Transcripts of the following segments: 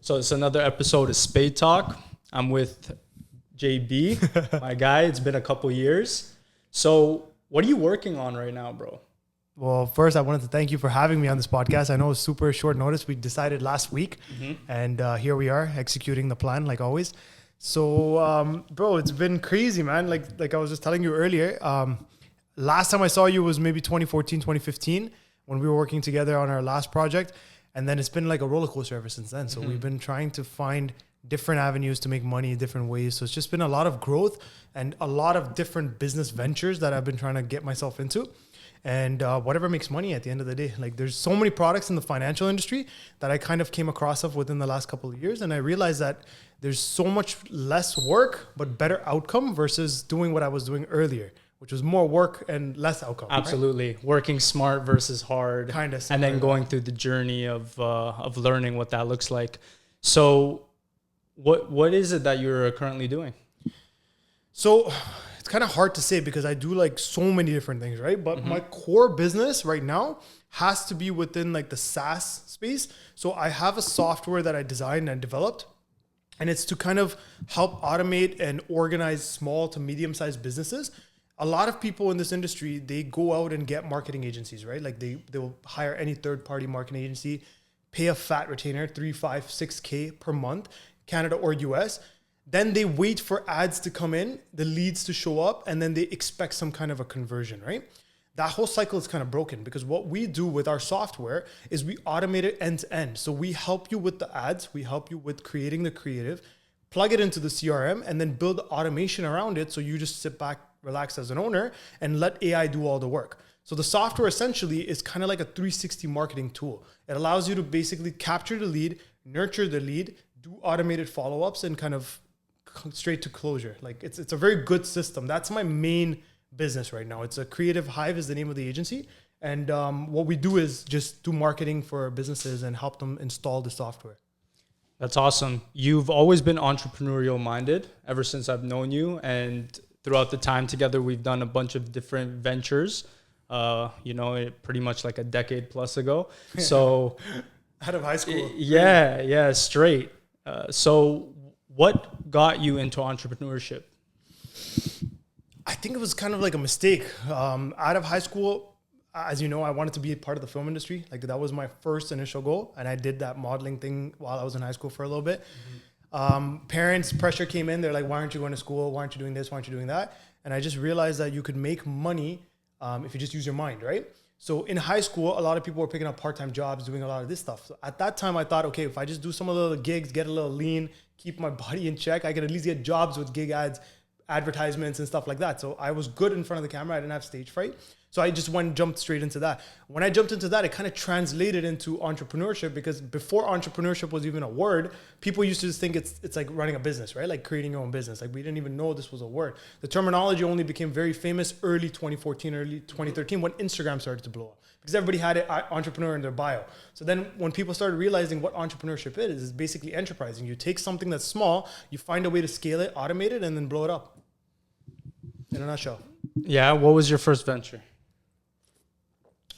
So it's another episode of Spade Talk. I'm with JB, my guy. It's been a couple years. So what are you working on right now, bro? Well, first, I wanted to thank you for having me on this podcast. I know it's super short notice. We decided last week, and here we are executing the plan like always. So, bro, it's been crazy, man. Like I was just telling you earlier, last time I saw you was maybe 2014, 2015 when we were working together on our last project. And then it's been like a roller coaster ever since then. So we've been trying to find different avenues to make money different ways. So it's just been a lot of growth and a lot of different business ventures that I've been trying to get myself into. And whatever makes money at the end of the day. Like there's so many products in the financial industry that I kind of came across within the last couple of years. And I realized that there's so much less work, but better outcome versus doing what I was doing earlier, which was more work and less outcome. Absolutely. Right? Working smart versus hard. Kind of. And then going through the journey of learning what that looks like. So what is it that you're currently doing? So it's kind of hard to say because I do like so many different things, right? But my core business right now has to be within like the SaaS space. So I have a software that I designed and developed, and it's to kind of help automate and organize small to medium-sized businesses. A lot of people in this industry, they go out and get marketing agencies, right? Like they'll hire any third-party marketing agency, pay a fat retainer, 3, 5, 6K per month, Canada or US. Then they wait for ads to come in, the leads to show up, and then they expect some kind of a conversion, right? That whole cycle is kind of broken because what we do with our software is we automate it end to end. So we help you with the ads, we help you with creating the creative, plug it into the CRM, and then build automation around it. So you just sit back, relax as an owner, and let AI do all the work. So the software essentially is kind of like a 360 marketing tool. It allows you to basically capture the lead, nurture the lead, do automated follow-ups, and kind of straight to closure. Like it's a very good system. That's my main business right now. It's a Creative Hive is the name of the agency. And what we do is just do marketing for businesses and help them install the software. That's awesome. You've always been entrepreneurial minded ever since I've known you. And throughout the time together, we've done a bunch of different ventures, pretty much like a decade plus ago. So out of high school. Yeah, straight. So what got you into entrepreneurship? I think it was kind of like a mistake. Out of high school, as you know, I wanted to be a part of the film industry. Like that was my first initial goal. And I did that modeling thing while I was in high school for a little bit. Parents' pressure came in. They're like, why aren't you going to school? Why aren't you doing this? Why aren't you doing that? And I just realized that you could make money if you just use your mind, right? So in high school, a lot of people were picking up part-time jobs, doing a lot of this stuff. So at that time, I thought, okay, if I just do some of the gigs, get a little lean, keep my body in check, I could at least get jobs with gig ads, advertisements and stuff like that. So I was good in front of the camera. I didn't have stage fright. So I just jumped straight into that. When I jumped into that, it kind of translated into entrepreneurship because before entrepreneurship was even a word, people used to just think it's like running a business, right? Like creating your own business. Like we didn't even know this was a word. The terminology only became very famous early 2014, early 2013 when Instagram started to blow up because everybody had an entrepreneur in their bio. So then when people started realizing what entrepreneurship is basically enterprising. You take something that's small, you find a way to scale it, automate it, and then blow it up. In a nutshell. Yeah. What was your first venture?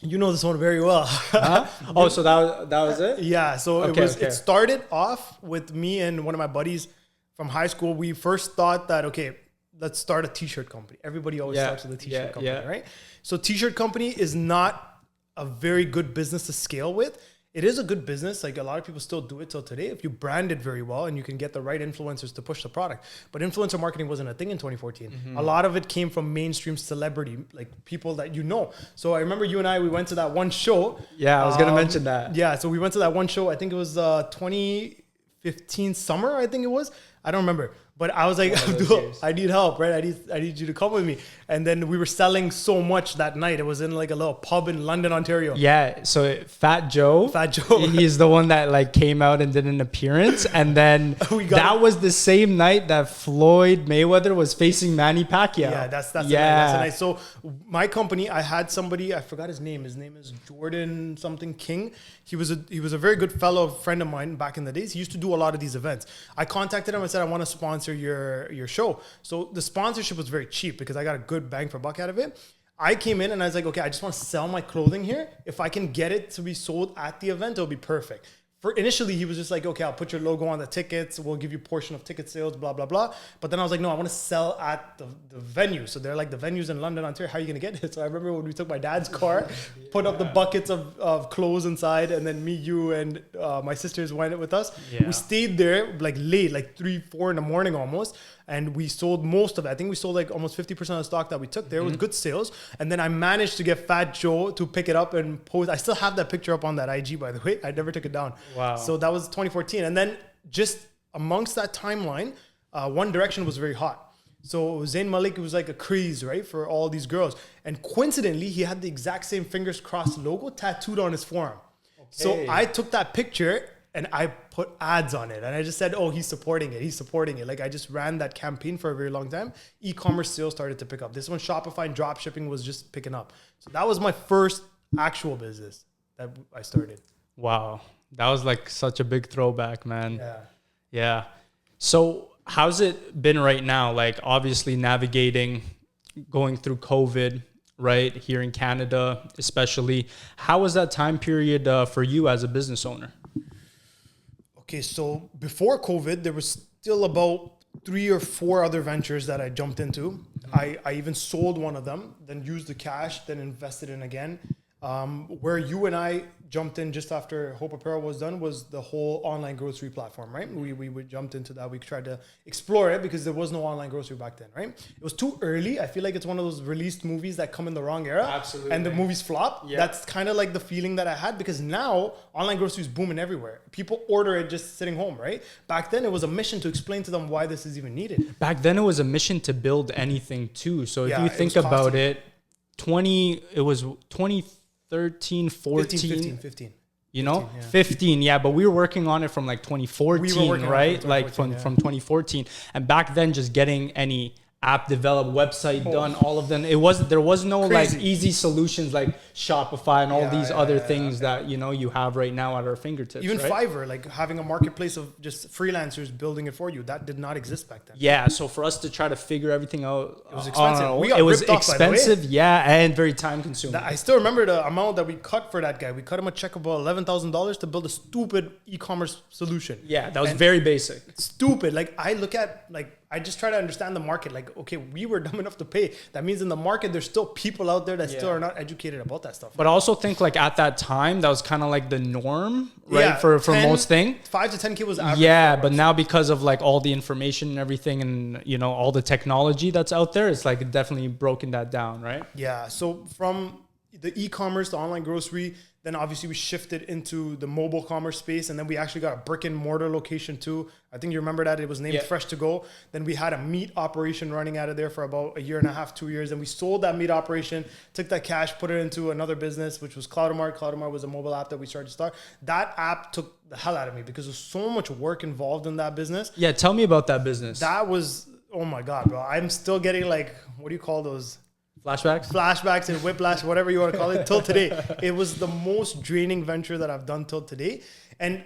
You know this one very well. Huh? Oh, so that was it? Yeah. So it started off with me and one of my buddies from high school. We first thought that, okay, let's start a t-shirt company. Everybody always starts with a t-shirt company, right? So t-shirt company is not a very good business to scale with. It is a good business. Like a lot of people still do it till today. If you brand it very well and you can get the right influencers to push the product. But influencer marketing wasn't a thing in 2014. A lot of it came from mainstream celebrity, like people that you know. So I remember you and I, we went to that one show. Yeah, I was going to mention that. Yeah, so we went to that one show. I think it was 2015 summer, I think it was. I don't remember. But I was like, Abdul, I need help, right? I need you to come with me. And then we were selling so much that night. It was in like a little pub in London, Ontario. Yeah. So Fat Joe, he's the one that like came out and did an appearance. And then that was the same night that Floyd Mayweather was facing Manny Pacquiao. Yeah, that's the night. So my company, I had somebody, I forgot his name. His name is Jordan something King. He was a very good fellow friend of mine back in the days. He used to do a lot of these events. I contacted him. I said, I want to sponsor your show. So the sponsorship was very cheap because I got a good bang for buck out of it. I came in and I was like, okay, I just want to sell my clothing here. If I can get it to be sold at the event, it'll be perfect. for initially he was just like, okay, I'll put your logo on the tickets. We'll give you a portion of ticket sales, blah, blah, blah. But then I was like, no, I want to sell at the venue. So they're like the venues in London, Ontario. How are you going to get it? So I remember when we took my dad's car, put up the buckets of clothes inside, and then me, you, and my sisters went with us. Yeah. We stayed there like late, like 3, 4 in the morning almost. And we sold most of it. I think we sold like almost 50% of the stock that we took there. It was good sales. And then I managed to get Fat Joe to pick it up and post. I still have that picture up on that IG, by the way. I never took it down. Wow. So that was 2014. And then just amongst that timeline, One Direction was very hot. So Zayn Malik was like a craze, right, for all these girls. And coincidentally, he had the exact same fingers crossed logo tattooed on his forearm. Okay. So I took that picture and I put ads on it. And I just said, oh, he's supporting it. He's supporting it. Like I just ran that campaign for a very long time. E-commerce sales started to pick up. This one, Shopify and drop shipping was just picking up. So that was my first actual business that I started. Wow. That was like such a big throwback, man. Yeah. Yeah. So how's it been right now? Like obviously navigating, going through COVID, right? Here in Canada, especially. How was that time period for you as a business owner? Okay, so before COVID, there was still about 3 or 4 other ventures that I jumped into. I even sold one of them, then used the cash, then invested in again. Where you and I jumped in just after Hope Apparel was done was the whole online grocery platform, right? We jumped into that. We tried to explore it because there was no online grocery back then, right? It was too early. I feel like it's one of those released movies that come in the wrong era. Absolutely. And the movies flop. Yeah. That's kind of like the feeling that I had because now online grocery is booming everywhere. People order it just sitting home, right? Back then it was a mission to explain to them why this is even needed. Back then it was a mission to build anything too. So if Yeah, you it think was about costly. it, 2013, 14, 15. you know, 15, yeah. 15. Yeah. But we were working on it from like 2014, We were working on it right? from Like 2014, from 2014. And back then just getting any app developed, website done, all of them. There was no Crazy. like easy solutions like Shopify and all these other things yeah. that, you know, you have right now at our fingertips. Even right? Fiverr, like having a marketplace of just freelancers building it for you, that did not exist back then. Yeah, so for us to try to figure everything out, It was expensive. We got it was ripped off, by the way. expensive, yeah, and very time consuming. I still remember the amount that we cut for that guy. We cut him a check of about $11,000 to build a stupid e-commerce solution. Yeah, that was And very basic. stupid. Like I look at, like, I just try to understand the market. Like, okay, we were dumb enough to pay. That means in the market, there's still people out there that still Yeah. are not educated about that stuff. But I also think like at that time, that was kind of like the norm, right? Yeah, for 10 most things. 5 to 10K was average. Yeah, for but us. now because of like all the information and everything and, you know, all the technology that's out there, it's like definitely broken that down, right? Yeah. So from the e-commerce, the online grocery, then obviously we shifted into the mobile commerce space. And then we actually got a brick and mortar location too. I think you remember that. It was named Yeah. Fresh to Go. Then we had a meat operation running out of there for about 1.5 years, 2 years. And we sold that meat operation, took that cash, put it into another business, which was Cloudomart. Cloudomart was a mobile app that we started to start. That app took the hell out of me because there's so much work involved in that business. Yeah, tell me about that business. That was, oh my God, bro. I'm still getting like, what do you call those? Flashbacks and whiplash, whatever you want to call it, till today. It was the most draining venture that I've done till today. And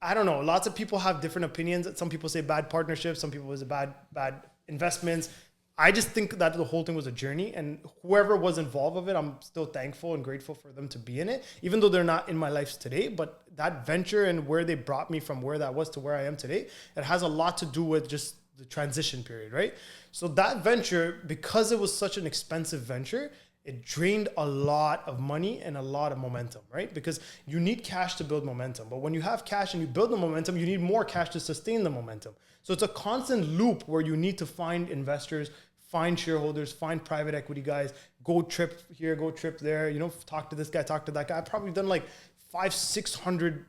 I don't know, lots of people have different opinions. Some people say bad partnerships. Some people say bad investments. I just think that the whole thing was a journey, and whoever was involved with it, I'm still thankful and grateful for them to be in it, even though they're not in my life today. But that venture and where they brought me from where that was to where I am today, it has a lot to do with just the transition period, right? So that venture, because it was such an expensive venture, it drained a lot of money and a lot of momentum, right? Because you need cash to build momentum. But when you have cash and you build the momentum, you need more cash to sustain the momentum. So it's a constant loop where you need to find investors, find shareholders, find private equity guys, go trip here, go trip there, you know, talk to this guy, talk to that guy. I've probably done like 500-600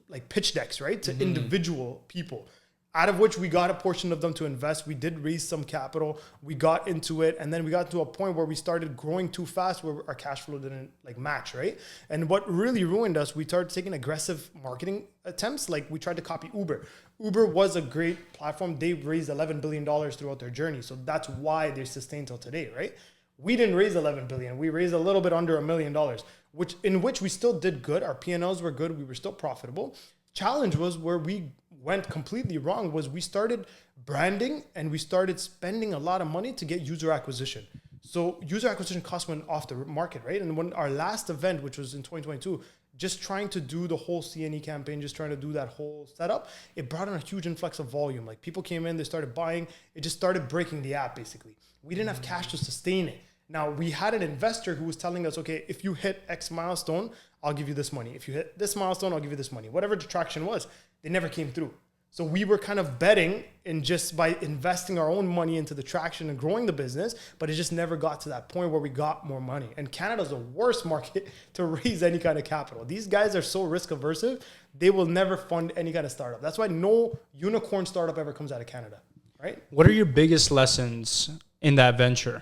like pitch decks, right? To individual people, out of which we got a portion of them to invest. We did raise some capital. We got into it. And then we got to a point where we started growing too fast where our cash flow didn't like match, right? And what really ruined us, we started taking aggressive marketing attempts. Like we tried to copy Uber. Uber was a great platform. They raised $11 billion throughout their journey. So that's why they sustained till today, right? We didn't raise 11 billion. We raised a little bit under $1 million, which we still did good. Our P&Ls were good. We were still profitable. Challenge was where we went completely wrong was we started branding and we started spending a lot of money to get user acquisition. So user acquisition costs went off the market, right? And when our last event, which was in 2022, just trying to do the whole CNE campaign, just trying to do that whole setup, it brought in a huge influx of volume. Like people came in, they started buying, it just started breaking the app basically. We didn't have cash to sustain it. Now we had an investor who was telling us, okay, if you hit X milestone, I'll give you this money. If you hit this milestone, I'll give you this money. Whatever the traction was, they never came through. So we were kind of betting in just by investing our own money into the traction and growing the business, but it just never got to that point where we got more money. And Canada's the worst market to raise any kind of capital. These guys are so risk averse, they will never fund any kind of startup. That's why no unicorn startup ever comes out of Canada, right? What are your biggest lessons in that venture?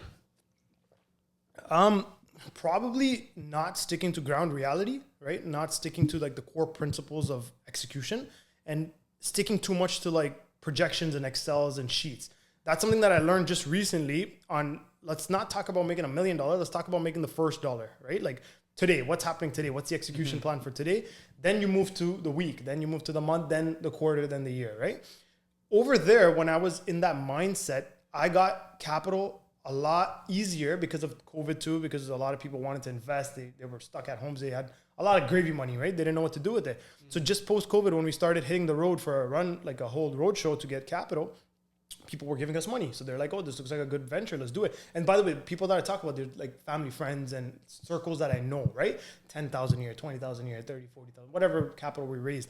Probably not sticking to ground reality, right? Not sticking to like the core principles of execution and sticking too much to like projections and Excels and sheets. That's something that I learned just recently on, let's not talk about making $1 million. Let's talk about making the first dollar, right? Like today, what's happening today? What's the execution plan for today? Then you move to the week, then you move to the month, then the quarter, then the year, right? Over there, when I was in that mindset, I got capital a lot easier because of COVID too, because a lot of people wanted to invest. They were stuck at homes. They had a lot of gravy money, right? They didn't know what to do with it. So just post-COVID, when we started hitting the road for a run, like a whole road show to get capital, people were giving us money. So they're like, oh, this looks like a good venture. Let's do it. And by the way, people that I talk about, they're like family, friends, and circles that I know, right? 10,000 a year, 20,000 a year, 30, 40,000, whatever capital we raised.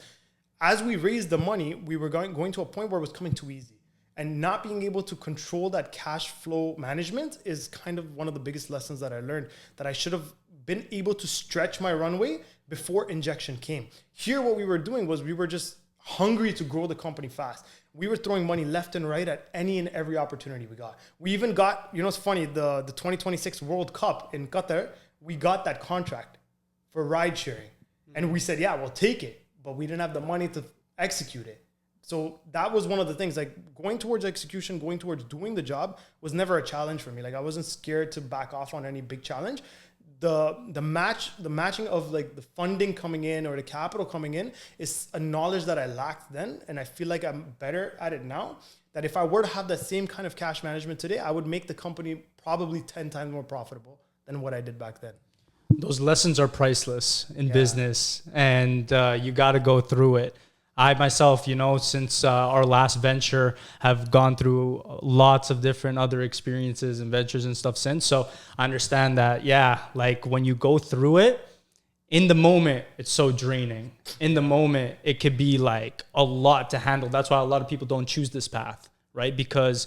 As we raised the money, we were going to a point where it was coming too easy. And not being able to control that cash flow management is kind of one of the biggest lessons that I learned, that I should have been able to stretch my runway before injection came. Here, what we were doing was we were just hungry to grow the company fast. We were throwing money left and right at any and every opportunity we got. We even got, you know, it's funny, the 2026 World Cup in Qatar, we got that contract for ride sharing. And we said, yeah, we'll take it, but we didn't have the money to execute it. So that was one of the things, like going towards execution, going towards doing the job was never a challenge for me. Like I wasn't scared to back off on any big challenge. The matching of like the funding coming in or the capital coming in is a knowledge that I lacked then. And I feel like I'm better at it now, that if I were to have that same kind of cash management today, I would make the company probably 10 times more profitable than what I did back then. Those lessons are priceless in business, and you got to go through it. I myself, you know, since our last venture, have gone through lots of different other experiences and ventures and stuff since. So I understand that, yeah, like when you go through it, in the moment, it's so draining. In the moment, it could be like a lot to handle. That's why a lot of people don't choose this path, right? Because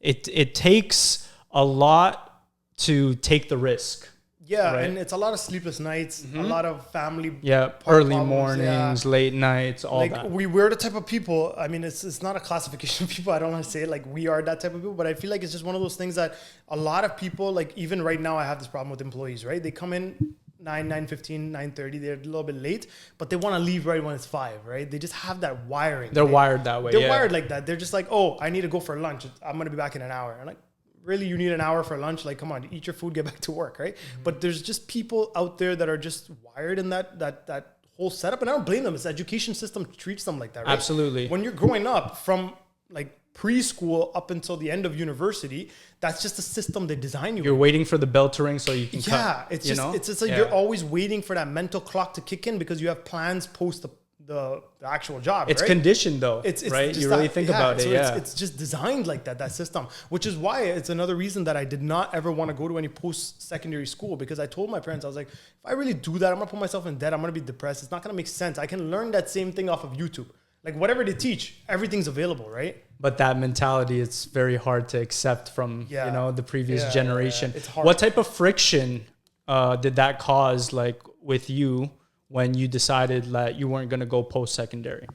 it takes a lot to take the risk. Yeah, right? And it's a lot of sleepless nights, a lot of family. Early problems, mornings, late nights, all like, that. We're the type of people, I mean, it's not a classification of people, I don't want to say it, like we are that type of people, but I feel like it's just one of those things that a lot of people, like even right now I have this problem with employees, right? They come in 9:15, 9:30, they're a little bit late, but they want to leave right when it's 5, right? They just have that wiring. They're wired that way. They're wired like that. They're just like, oh, I need to go for lunch. I'm going to be back in an hour. I'm like, really, you need an hour for lunch? Like, come on, eat your food, get back to work, right? But there's just people out there that are just wired in that whole setup, and I don't blame them. It's the education system treats them like that, right? Absolutely. When you're growing up from like preschool up until the end of university, that's just the system they design you. You're waiting for the bell to ring so you can cut. Yeah, it's just it's like you're always waiting for that mental clock to kick in because you have plans post the actual job. It's right? conditioned though, it's right? You really think about it. So Yeah, it's just designed like that system, which is why it's another reason that I did not ever want to go to any post-secondary school, because I told my parents, I was like, if I really do that, I'm gonna put myself in debt. I'm gonna be depressed. It's not gonna make sense. I can learn that same thing off of YouTube. Like whatever they teach, everything's available, right? But that mentality, it's very hard to accept from the previous generation. It's hard. What type of friction did that cause, like with you, when you decided that you weren't going to go post-secondary?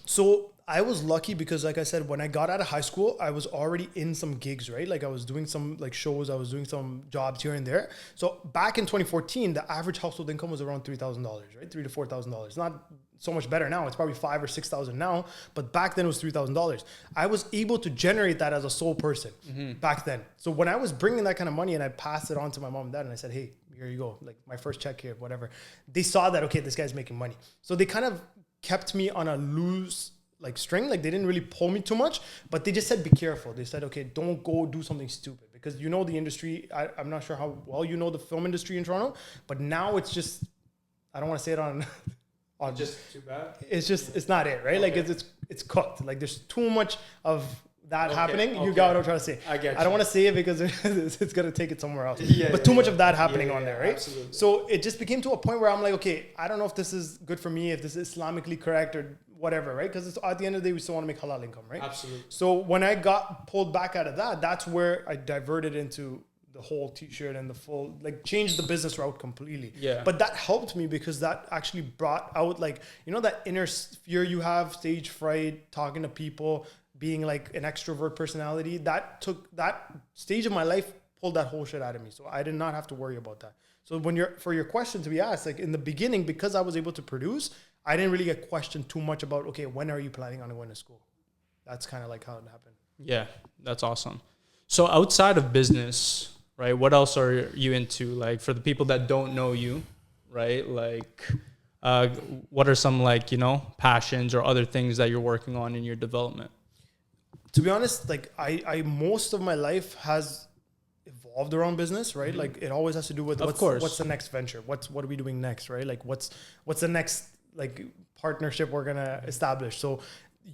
So I was lucky because, like I said, when I got out of high school, I was already in some gigs, right? Like I was doing some like shows, I was doing some jobs here and there. So back in 2014, the average household income was around $3,000, right? $3,000 to $4,000. Not so much better now. It's probably $5,000 or $6,000 now, but back then it was $3,000. I was able to generate that as a sole person back then. So when I was bringing that kind of money and I passed it on to my mom and dad and I said, hey, here you go, like my first check here, whatever. They saw that, okay, this guy's making money. So they kind of kept me on a loose like string. Like they didn't really pull me too much, but they just said, be careful. They said, okay, don't go do something stupid, because you know the industry. I'm not sure how well you know the film industry in Toronto, but now it's just, I don't want to say it on Just too bad. It's not it, right? Okay. Like it's cooked. Like there's too much of that happening. You okay. got what I'm trying to say. I get you. I don't want to say it because it's gonna take it somewhere else. Yeah, but yeah, too much yeah. of that happening Yeah, on yeah, there, right? absolutely. So it just became to a point where I'm like, okay, I don't know if this is good for me, if this is Islamically correct or whatever, right? Because at the end of the day, we still want to make halal income, right? Absolutely. So when I got pulled back out of that, that's where I diverted into the whole t-shirt and the full, like changed the business route completely. Yeah. But that helped me because that actually brought out like, you know, that inner fear you have, stage fright, talking to people, being like an extrovert personality, that stage of my life pulled that whole shit out of me. So I did not have to worry about that. So for your question to be asked, like in the beginning, because I was able to produce, I didn't really get questioned too much about, okay, when are you planning on going to school? That's kind of like how it happened. Yeah, that's awesome. So outside of business, right, what else are you into? Like for the people that don't know you, right? Like what are some like, you know, passions or other things that you're working on in your development? To be honest, like I most of my life has evolved around business, right? Mm-hmm. Like it always has to do with what's the next venture? What are we doing next, right? Like what's the next like partnership we're gonna establish? So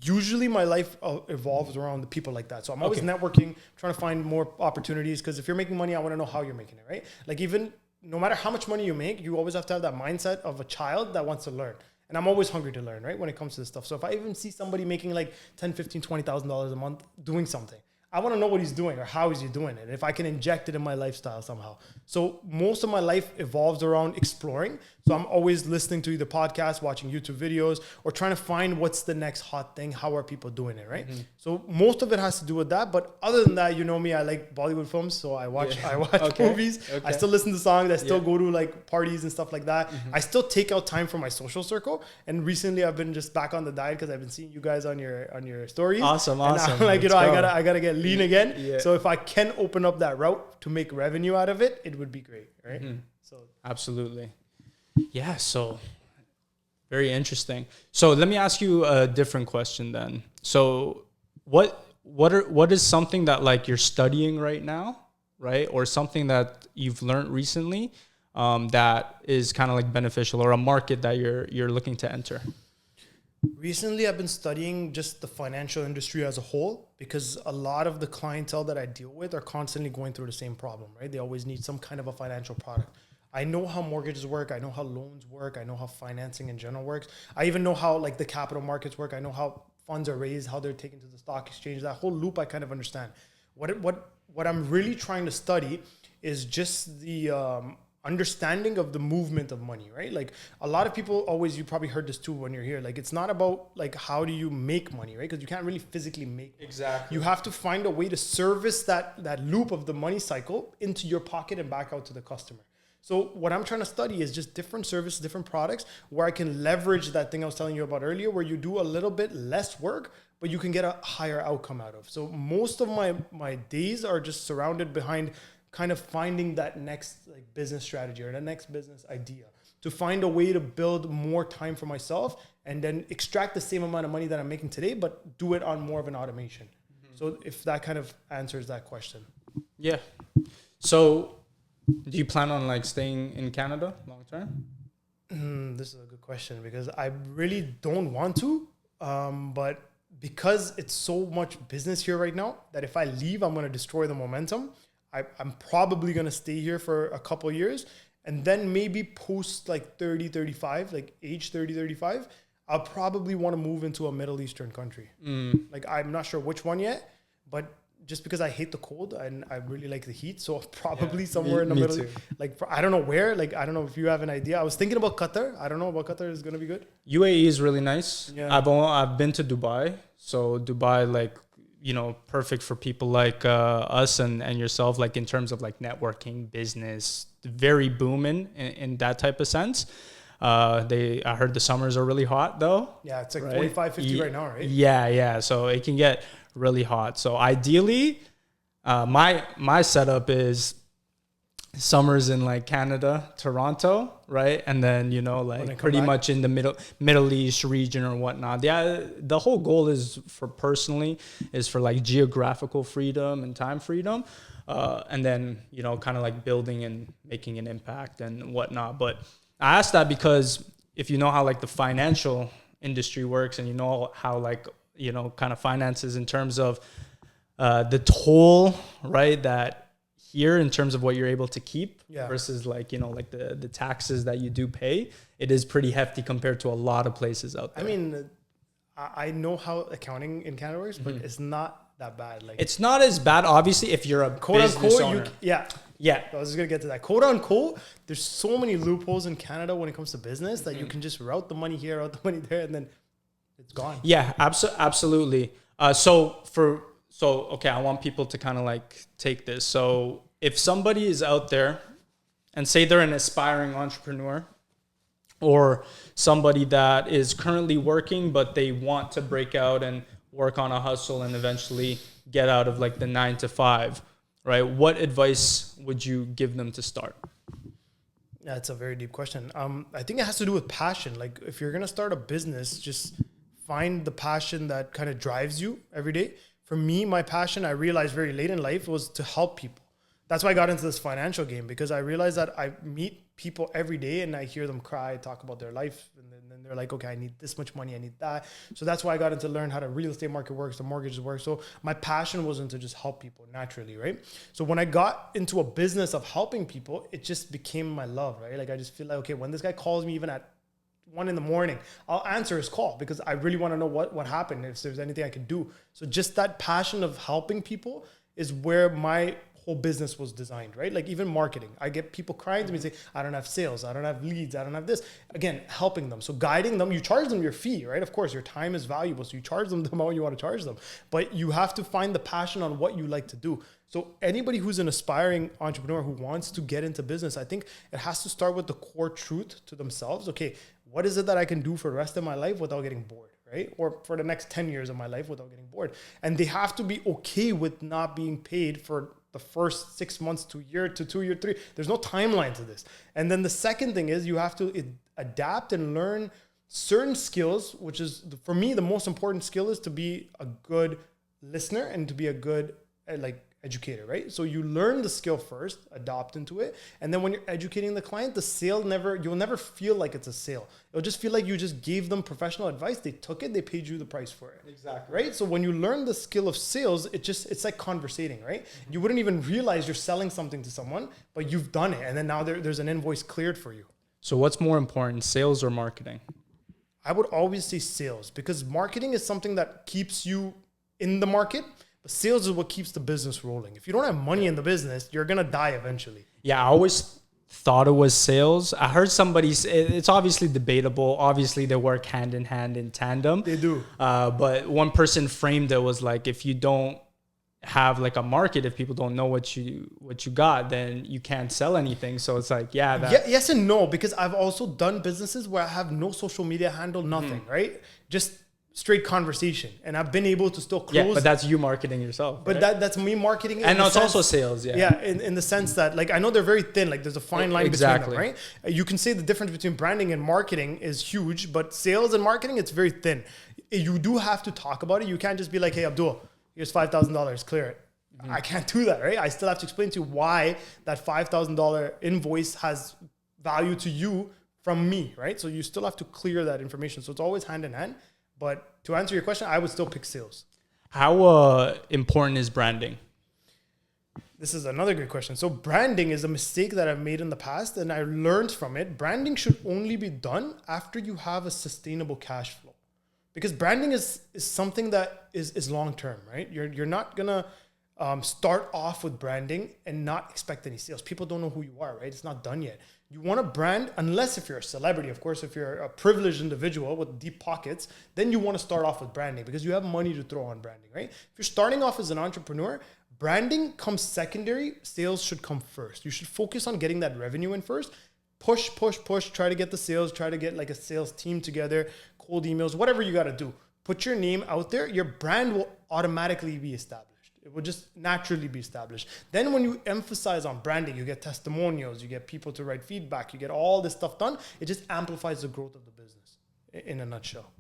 usually my life evolves around the people like that. So I'm always networking, trying to find more opportunities, because if you're making money, I want to know how you're making it, right? Like even no matter how much money you make, you always have to have that mindset of a child that wants to learn. And I'm always hungry to learn, right? When it comes to this stuff. So if I even see somebody making like $10, $15, $20,000 a month doing something, I want to know what he's doing or how is he doing it. And if I can inject it in my lifestyle somehow. So most of my life evolves around exploring. So I'm always listening to either podcasts, watching YouTube videos, or trying to find what's the next hot thing. How are people doing it, right? Mm-hmm. So most of it has to do with that. But other than that, you know me, I like Bollywood films. So I watch movies. Okay. I still listen to songs. I still go to like parties and stuff like that. Mm-hmm. I still take out time for my social circle. And recently I've been just back on the diet because I've been seeing you guys on your stories. Awesome. And I'm like, I gotta get lean again. Yeah. So if I can open up that route to make revenue out of it, it would be great, right? Mm-hmm. So absolutely. Yeah, so very interesting. So let me ask you a different question then. So what is something that like you're studying right now, right? Or something that you've learned recently that is kind of like beneficial, or a market that you're looking to enter? Recently, I've been studying just the financial industry as a whole, because a lot of the clientele that I deal with are constantly going through the same problem, right? They always need some kind of a financial product. I know how mortgages work. I know how loans work. I know how financing in general works. I even know how like the capital markets work. I know how funds are raised, how they're taken to the stock exchange. That whole loop I kind of understand. What I'm really trying to study is just the understanding of the movement of money, right? Like a lot of people always, you probably heard this too when you're here, like it's not about like how do you make money, right? Because you can't really physically make money. Exactly. You have to find a way to service that loop of the money cycle into your pocket and back out to the customer. So what I'm trying to study is just different services, different products where I can leverage that thing I was telling you about earlier, where you do a little bit less work, but you can get a higher outcome out of. So most of my days are just surrounded behind kind of finding that next like business strategy or the next business idea, to find a way to build more time for myself and then extract the same amount of money that I'm making today, but do it on more of an automation. Mm-hmm. So if that kind of answers that question. Yeah. So do you plan on like staying in Canada long term? This is a good question, because I really don't want to, but because it's so much business here right now that if I leave, I'm going to destroy the momentum. I'm probably going to stay here for a couple of years, and then maybe post like 30, 35, like age 30, 35, I'll probably want to move into a Middle Eastern country. Like I'm not sure which one yet, but just because I hate the cold and I really like the heat. So probably somewhere in the middle, like I don't know where, like, I don't know if you have an idea. I was thinking about Qatar. I don't know about Qatar is going to be good. UAE is really nice. Yeah. I've been to Dubai. So Dubai, like, you know, perfect for people like us and yourself, like in terms of like networking, business, very booming in that type of sense. I heard the summers are really hot though. Yeah, it's like right? 45, 50 right now, right? Yeah. So it can get really hot. So ideally, my setup is summers in like Canada, Toronto, right? And then, you know, like pretty much in the Middle East region or whatnot. Yeah, the whole goal is for like geographical freedom and time freedom. And then, you know, kind of like building and making an impact and whatnot. But I asked that because if you know how like the financial industry works and you know how like, you know, kind of finances in terms of the toll, right, that here in terms of what you're able to keep versus like, you know, like the taxes that you do pay, it is pretty hefty compared to a lot of places out there. I mean, I know how accounting in Canada works, but it's not that bad. Like, it's not as bad, obviously, if you're a quote business unquote, owner. yeah. I was just gonna get to that. Quote unquote, there's so many loopholes in Canada when it comes to business that you can just route the money here, route the money there, and then it's gone. Yeah, absolutely. So okay, I want people to kind of like take this. So if somebody is out there and say they're an aspiring entrepreneur or somebody that is currently working, but they want to break out and work on a hustle and eventually get out of like the 9 to 5, right? What advice would you give them to start? That's a very deep question. I think it has to do with passion. Like if you're going to start a business, just find the passion that kind of drives you every day. For me, my passion, I realized very late in life, was to help people. That's why I got into this financial game, because I realized that I meet people every day and I hear them cry, talk about their life. And then they're like, okay, I need this much money. I need that. So that's why I got into learn how the real estate market works, the mortgages work. So my passion wasn't to just help people naturally, right? So when I got into a business of helping people, it just became my love, right? Like I just feel like, okay, when this guy calls me even at 1 a.m, I'll answer his call because I really want to know what happened, if there's anything I can do. So just that passion of helping people is where my whole business was designed, right? Like even marketing, I get people crying to me and say, I don't have sales, I don't have leads, I don't have this. Again, helping them. So guiding them, you charge them your fee, right? Of course, your time is valuable. So you charge them the amount you want to charge them, but you have to find the passion on what you like to do. So anybody who's an aspiring entrepreneur who wants to get into business, I think it has to start with the core truth to themselves. Okay, what is it that I can do for the rest of my life without getting bored? Right? Or for the next 10 years of my life without getting bored. And they have to be okay with not being paid for the first 6 months to a year to 2 year, 3. There's no timeline to this. And then the second thing is you have to adapt and learn certain skills, which is, for me, the most important skill is to be a good listener and to be a good educator, right? So you learn the skill first, adopt into it. And then when you're educating the client, the sale you'll never feel like it's a sale. It'll just feel like you just gave them professional advice. They took it, they paid you the price for it. Exactly. Right? So when you learn the skill of sales, it's like conversating, right? You wouldn't even realize you're selling something to someone, but you've done it. And then now there's an invoice cleared for you. So what's more important, sales or marketing? I would always say sales, because marketing is something that keeps you in the market. But sales is what keeps the business rolling. If you don't have money in the business, you're going to die eventually. Yeah, I always thought it was sales. I heard somebody say, it's obviously debatable. Obviously, they work hand in hand in tandem. They do. But one person framed it was like, if you don't have like a market, if people don't know what you got, then you can't sell anything. So it's like, yes and no, because I've also done businesses where I have no social media handle, nothing, right? Just straight conversation, and I've been able to still close. Yeah, but that's you marketing yourself. But right? that's me marketing. And it's also sales. Yeah. Yeah, in the sense that, like, I know they're very thin. Like, there's a fine line between them, right? You can say the difference between branding and marketing is huge, but sales and marketing, it's very thin. You do have to talk about it. You can't just be like, hey, Abdul, here's $5,000, clear it. I can't do that, right? I still have to explain to you why that $5,000 invoice has value to you from me, right? So you still have to clear that information. So it's always hand in hand. But to answer your question, I would still pick sales. How important is branding? This is another good question. So branding is a mistake that I've made in the past, and I learned from it. Branding should only be done after you have a sustainable cash flow, because branding is something that is long-term, right? You're not going to start off with branding and not expect any sales. People don't know who you are, right? It's not done yet. You want to brand, unless if you're a celebrity, of course. If you're a privileged individual with deep pockets, then you want to start off with branding because you have money to throw on branding, right? If you're starting off as an entrepreneur, branding comes secondary. Sales should come first. You should focus on getting that revenue in first. Push, try to get the sales, try to get like a sales team together, cold emails, whatever you got to do. Put your name out there. Your brand will automatically be established. It will just naturally be established. Then when you emphasize on branding, you get testimonials, you get people to write feedback, you get all this stuff done. It just amplifies the growth of the business in a nutshell.